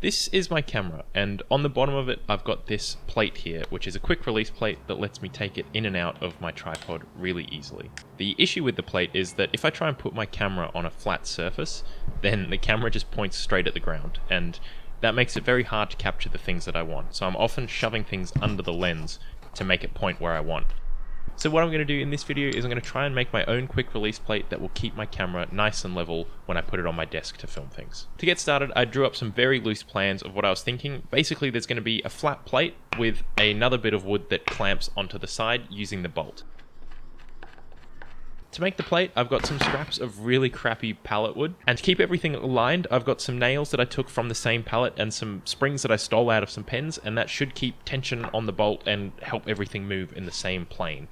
This is my camera, and on the bottom of it I've got this plate here, which is a quick release plate that lets me take it in and out of my tripod really easily. The issue with the plate is that if I try and put my camera on a flat surface, then the camera just points straight at the ground, and that makes it very hard to capture the things that I want, so I'm often shoving things under the lens to make it point where I want. So what I'm going to do in this video is I'm going to try and make my own quick release plate that will keep my camera nice and level when I put it on my desk to film things. To get started, I drew up some very loose plans of what I was thinking. Basically, there's going to be a flat plate with another bit of wood that clamps onto the side using the bolt. To make the plate, I've got some scraps of really crappy pallet wood, and to keep everything aligned, I've got some nails that I took from the same pallet and some springs that I stole out of some pens, and that should keep tension on the bolt and help everything move in the same plane.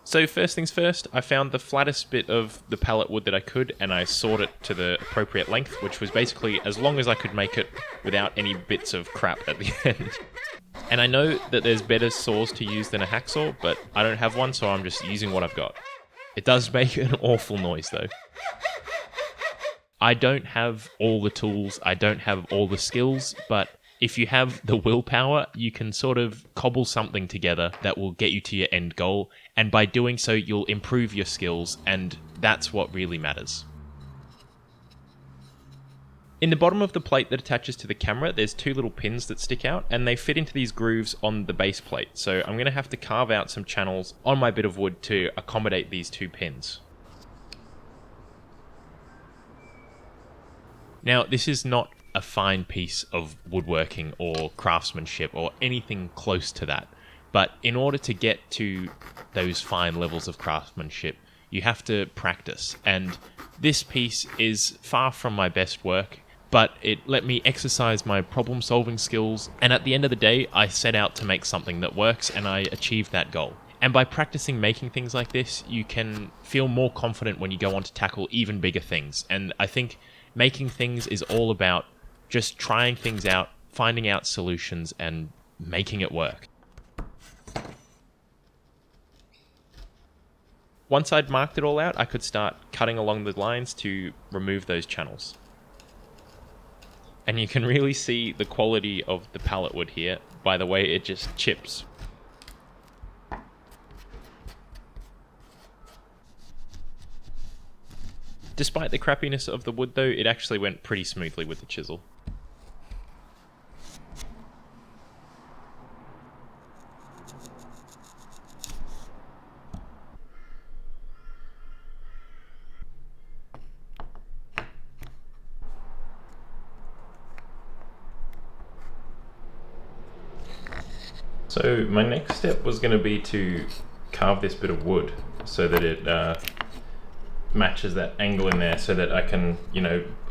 So first things first, I found the flattest bit of the pallet wood that I could, and I sawed it to the appropriate length, which was basically as long as I could make it without any bits of crap at the end. And I know that there's better saws to use than a hacksaw, but I don't have one, so I'm just using what I've got. It does make an awful noise though. I don't have all the tools, I don't have all the skills, but if you have the willpower, you can sort of cobble something together that will get you to your end goal, and by doing so, you'll improve your skills, and that's what really matters. In the bottom of the plate that attaches to the camera, there's two little pins that stick out, and they fit into these grooves on the base plate, so I'm going to have to carve out some channels on my bit of wood to accommodate these two pins. Now, this is not a fine piece of woodworking or craftsmanship or anything close to that, but in order to get to those fine levels of craftsmanship, you have to practice, and this piece is far from my best work, but it let me exercise my problem solving skills, and at the end of the day I set out to make something that works, and I achieved that goal. And by practicing making things like this, you can feel more confident when you go on to tackle even bigger things, and I think making things is all about just trying things out, finding out solutions, and making it work. Once I'd marked it all out, I could start cutting along the lines to remove those channels. And you can really see the quality of the pallet wood here by the way it just chips. Despite the crappiness of the wood though, it actually went pretty smoothly with the chisel. So my next step was going to be to carve this bit of wood so that it matches that angle in there so that I can,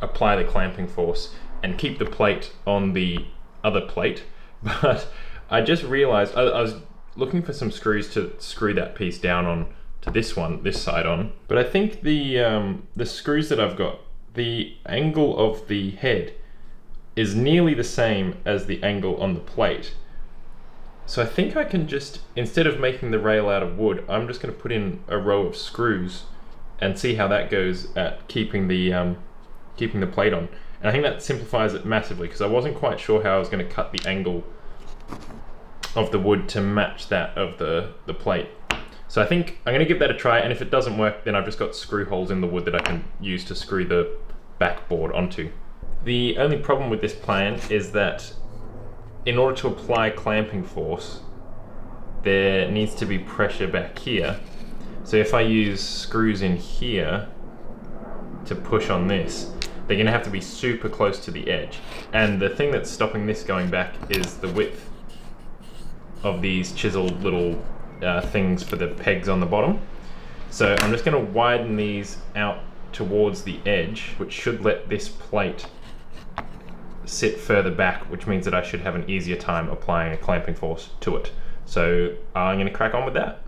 apply the clamping force and keep the plate on the other plate. But I just realized I was looking for some screws to screw that piece down on to this side on. But I think the screws that I've got, the angle of the head is nearly the same as the angle on the plate. So I think I can just, instead of making the rail out of wood, I'm just going to put in a row of screws and see how that goes at keeping the plate on. And I think that simplifies it massively, because I wasn't quite sure how I was going to cut the angle of the wood to match that of the plate. So I think I'm going to give that a try, and if it doesn't work, then I've just got screw holes in the wood that I can use to screw the backboard onto. The only problem with this plan is that in order to apply clamping force, there needs to be pressure back here. So if I use screws in here to push on this, they're gonna have to be super close to the edge. And the thing that's stopping this going back is the width of these chiseled little things for the pegs on the bottom. So I'm just gonna widen these out towards the edge, which should let this plate sit further back, which means that I should have an easier time applying a clamping force to it. So I'm going to crack on with that.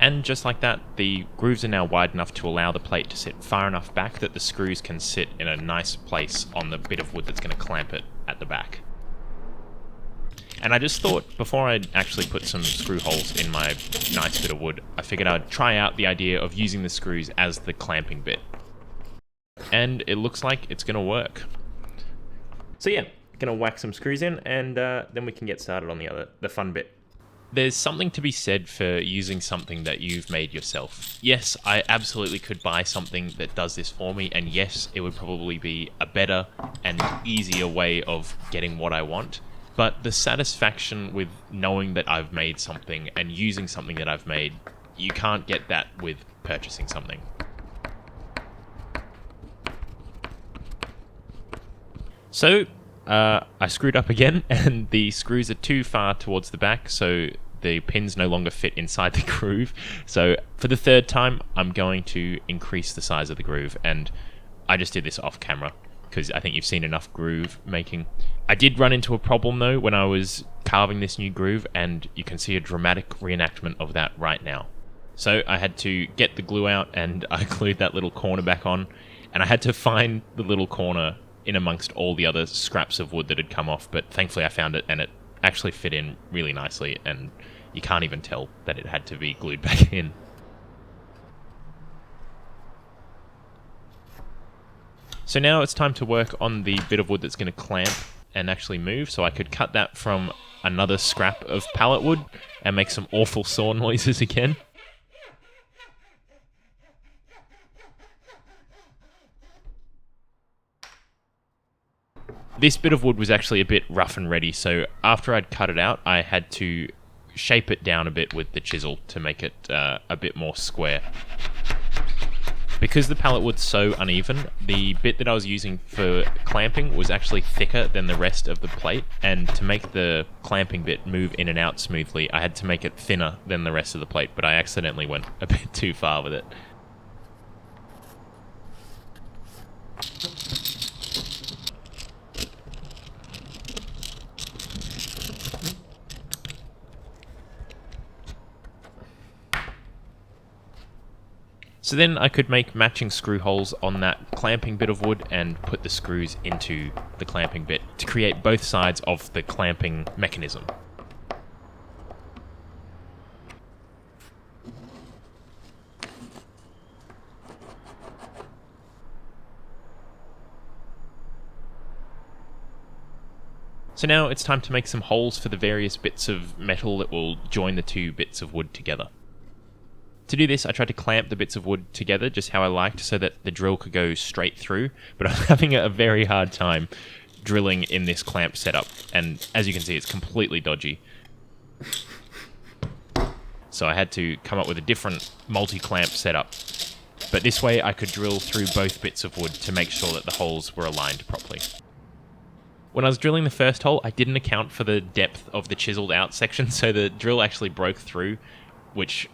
And just like that, the grooves are now wide enough to allow the plate to sit far enough back that the screws can sit in a nice place on the bit of wood that's going to clamp it at the back. And I just thought, before I actually put some screw holes in my nice bit of wood, I figured I'd try out the idea of using the screws as the clamping bit. And it looks like it's going to work. So yeah, going to whack some screws in, and then we can get started on the fun bit. There's something to be said for using something that you've made yourself. Yes, I absolutely could buy something that does this for me, and yes, it would probably be a better and easier way of getting what I want. But the satisfaction with knowing that I've made something and using something that I've made, you can't get that with purchasing something. So, I screwed up again, and the screws are too far towards the back, so the pins no longer fit inside the groove. So for the third time, I'm going to increase the size of the groove, and I just did this off camera because I think you've seen enough groove making. I did run into a problem though when I was carving this new groove, and you can see a dramatic reenactment of that right now. So I had to get the glue out, and I glued that little corner back on, and I had to find the little corner in amongst all the other scraps of wood that had come off, but thankfully I found it, and it actually fit in really nicely, and you can't even tell that it had to be glued back in. So now it's time to work on the bit of wood that's going to clamp and actually move, so I could cut that from another scrap of pallet wood and make some awful saw noises again. This bit of wood was actually a bit rough and ready, so after I'd cut it out, I had to shape it down a bit with the chisel to make it a bit more square. Because the pallet wood's so uneven, the bit that I was using for clamping was actually thicker than the rest of the plate, and to make the clamping bit move in and out smoothly, I had to make it thinner than the rest of the plate, but I accidentally went a bit too far with it. So then I could make matching screw holes on that clamping bit of wood and put the screws into the clamping bit to create both sides of the clamping mechanism. So now it's time to make some holes for the various bits of metal that will join the two bits of wood together. To do this, I tried to clamp the bits of wood together just how I liked so that the drill could go straight through, but I'm having a very hard time drilling in this clamp setup, and as you can see, it's completely dodgy. So I had to come up with a different multi-clamp setup, but this way I could drill through both bits of wood to make sure that the holes were aligned properly. When I was drilling the first hole, I didn't account for the depth of the chiseled out section, so the drill actually broke through, which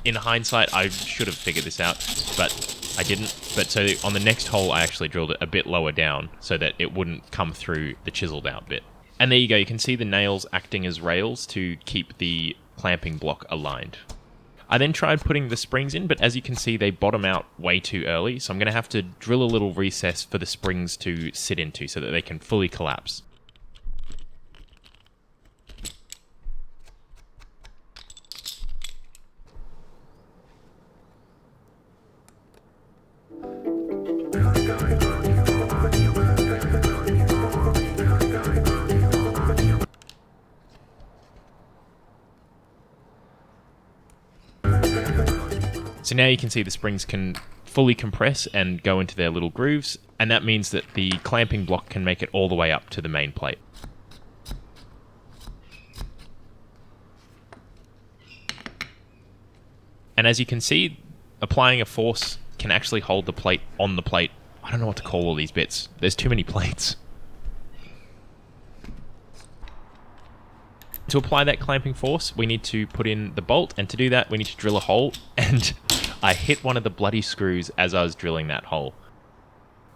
in hindsight, I should have figured this out, but I didn't. But so on the next hole, I actually drilled it a bit lower down so that it wouldn't come through the chiseled out bit. And there you go, you can see the nails acting as rails to keep the clamping block aligned. I then tried putting the springs in, but as you can see, they bottom out way too early, so I'm going to have to drill a little recess for the springs to sit into so that they can fully collapse. So now you can see the springs can fully compress and go into their little grooves, and that means that the clamping block can make it all the way up to the main plate. And as you can see, applying a force can actually hold the plate on the plate. I don't know what to call all these bits. There's too many plates. To apply that clamping force, we need to put in the bolt, and to do that, we need to drill a hole, and I hit one of the bloody screws as I was drilling that hole.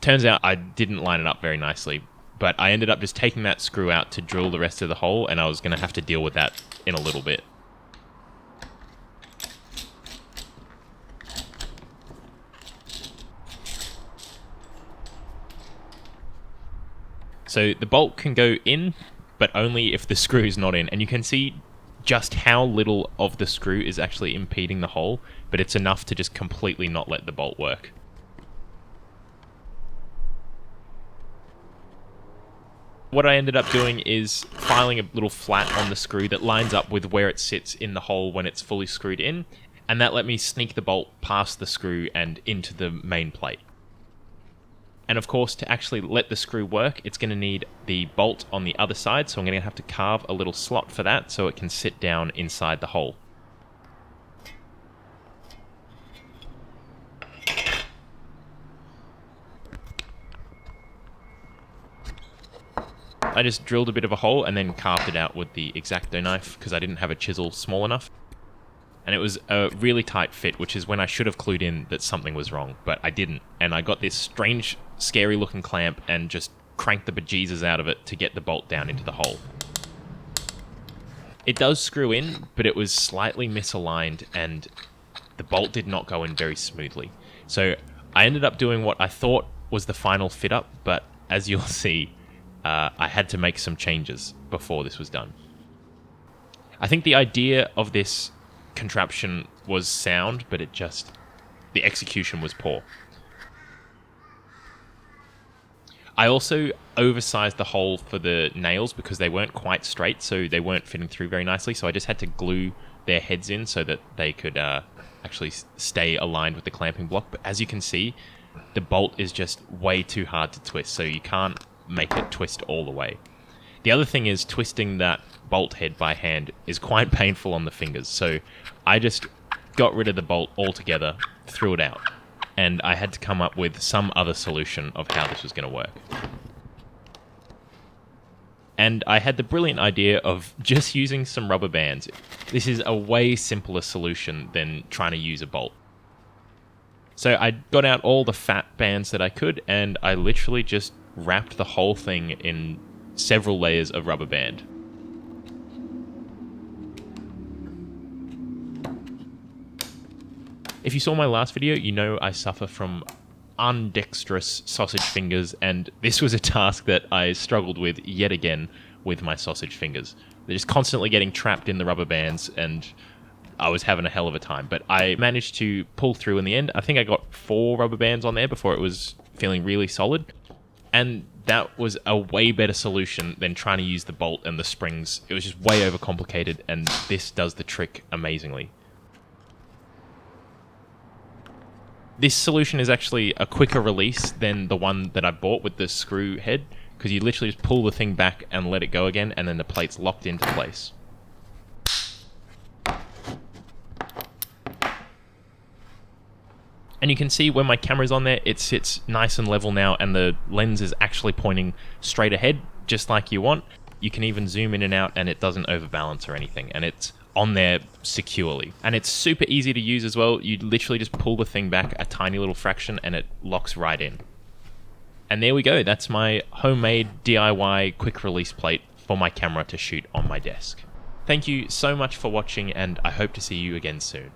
Turns out I didn't line it up very nicely, but I ended up just taking that screw out to drill the rest of the hole, and I was going to have to deal with that in a little bit. So the bolt can go in, but only if the screw is not in. And you can see just how little of the screw is actually impeding the hole, but it's enough to just completely not let the bolt work. What I ended up doing is filing a little flat on the screw that lines up with where it sits in the hole when it's fully screwed in, and that let me sneak the bolt past the screw and into the main plate. And of course, to actually let the screw work, it's going to need the bolt on the other side, so I'm going to have to carve a little slot for that so it can sit down inside the hole. I just drilled a bit of a hole and then carved it out with the X-Acto knife because I didn't have a chisel small enough. And it was a really tight fit, which is when I should have clued in that something was wrong, but I didn't. And I got this strange, scary looking clamp and just cranked the bejesus out of it to get the bolt down into the hole. It does screw in, but it was slightly misaligned and the bolt did not go in very smoothly. So I ended up doing what I thought was the final fit up, but as you'll see, I had to make some changes before this was done. I think the idea of this contraption was sound, but the execution was poor. I also oversized the hole for the nails because they weren't quite straight, so they weren't fitting through very nicely, so I just had to glue their heads in so that they could actually stay aligned with the clamping block. But as you can see, the bolt is just way too hard to twist, so you can't make it twist all the way. The other thing is twisting that bolt head by hand is quite painful on the fingers, so I just got rid of the bolt altogether, threw it out, and I had to come up with some other solution of how this was going to work. And I had the brilliant idea of just using some rubber bands. This is a way simpler solution than trying to use a bolt. So I got out all the fat bands that I could, and I literally just wrapped the whole thing in several layers of rubber band. If you saw my last video, you know I suffer from undexterous sausage fingers, and this was a task that I struggled with yet again with my sausage fingers. They're just constantly getting trapped in the rubber bands, and I was having a hell of a time. But I managed to pull through in the end. I think I got 4 rubber bands on there before it was feeling really solid. And that was a way better solution than trying to use the bolt and the springs. It was just way overcomplicated, and this does the trick amazingly. This solution is actually a quicker release than the one that I bought with the screw head, because you literally just pull the thing back and let it go again, and then the plate's locked into place. And you can see when my camera's on there, it sits nice and level now, and the lens is actually pointing straight ahead, just like you want. You can even zoom in and out, and it doesn't overbalance or anything, and it's on there securely. And it's super easy to use as well. You literally just pull the thing back a tiny little fraction, and it locks right in. And there we go. That's my homemade DIY quick release plate for my camera to shoot on my desk. Thank you so much for watching, and I hope to see you again soon.